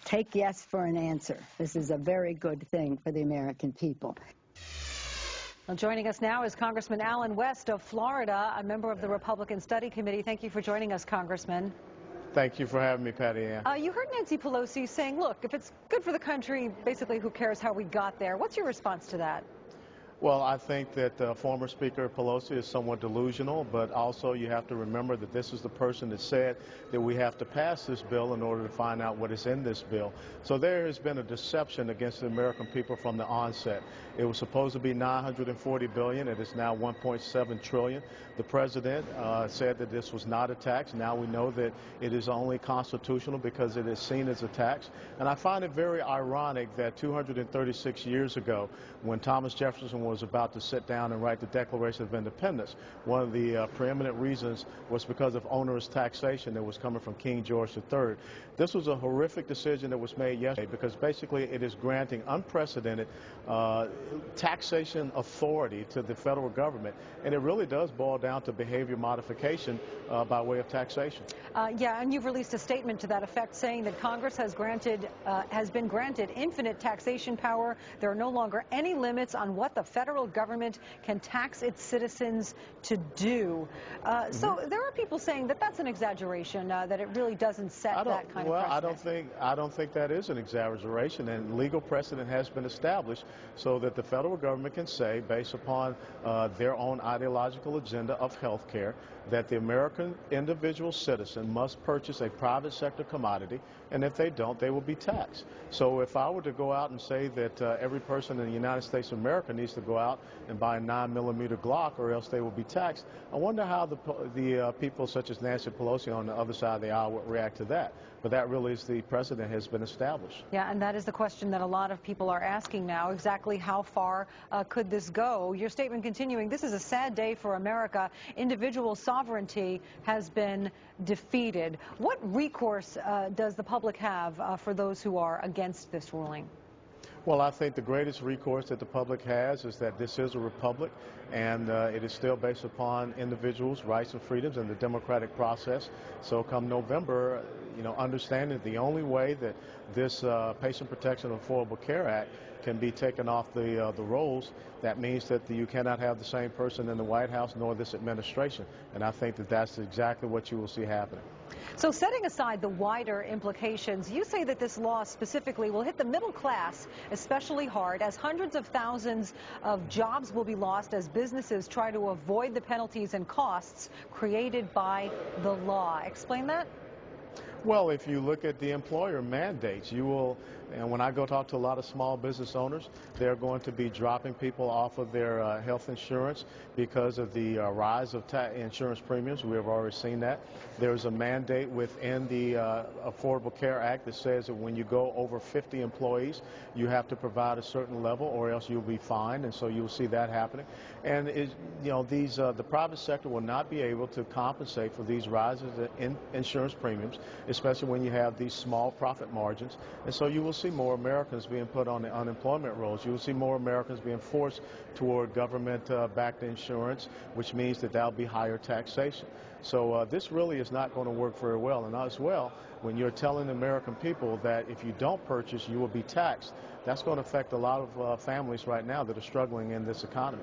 take yes for an answer. This is a very good thing for the American people. Well, joining us now is Congressman Allen West of Florida, a member of the Republican Study Committee. Thank you for joining us, Congressman. Thank you for having me, Patty Ann. You heard Nancy Pelosi saying, look, if it's good for the country, basically who cares how we got there? What's your response to that? Well, I think that former Speaker Pelosi is somewhat delusional, but also you have to remember that this is the person that said that we have to pass this bill in order to find out what is in this bill. So there has been a deception against the American people from the onset. It was supposed to be $940 billion. It is now $1.7 trillion. The president said that this was not a tax. Now we know that it is only constitutional because it is seen as a tax. And I find it very ironic that 236 years ago, when Thomas Jefferson was about to sit down and write the Declaration of Independence, one of the preeminent reasons was because of onerous taxation that was coming from King George III. This was a horrific decision that was made yesterday because basically it is granting unprecedented taxation authority to the federal government, and it really does boil down to behavior modification by way of taxation. Yeah, and you've released a statement to that effect saying that Congress has been granted infinite taxation power. There are no longer any limits on what the federal government can tax its citizens to do. So there are people saying that that's an exaggeration, that it really doesn't set that kind of precedent. I don't think that is an exaggeration, and legal precedent has been established so that the federal government can say, based upon their own ideological agenda of health care, that the American individual citizen must purchase a private sector commodity, and if they don't, they will be taxed. So if I were to go out and say that every person in the United States of America needs to go out and buy a 9mm Glock or else they will be taxed, I wonder how the people such as Nancy Pelosi on the other side of the aisle would react to that. But that really is the precedent has been established. Yeah, and that is the question that a lot of people are asking now. Exactly how far could this go? Your statement continuing, this is a sad day for America. Individual sovereignty has been defeated. What recourse does the public have for those who are against this ruling? Well, I think the greatest recourse that the public has is that this is a republic, and it is still based upon individuals' rights and freedoms and the democratic process. So come November, understanding the only way that this Patient Protection and Affordable Care Act can be taken off the rolls, that means that you cannot have the same person in the White House nor this administration. And I think that that's exactly what you will see happening. So setting aside the wider implications, you say that this law specifically will hit the middle class especially hard, as hundreds of thousands of jobs will be lost as businesses try to avoid the penalties and costs created by the law. Explain that? Well, if you look at the employer mandates, and when I go talk to a lot of small business owners, they're going to be dropping people off of their health insurance because of the rise of insurance premiums. We have already seen that. There's a mandate within the Affordable Care Act that says that when you go over 50 employees, you have to provide a certain level or else you'll be fined, and so you'll see that happening. And the private sector will not be able to compensate for these rises in insurance premiums, especially when you have these small profit margins. And so you will see more Americans being put on the unemployment rolls. You will see more Americans being forced toward government-backed insurance, which means that that'll be higher taxation. So this really is not going to work very well. And as well, when you're telling the American people that if you don't purchase, you will be taxed, that's going to affect a lot of families right now that are struggling in this economy.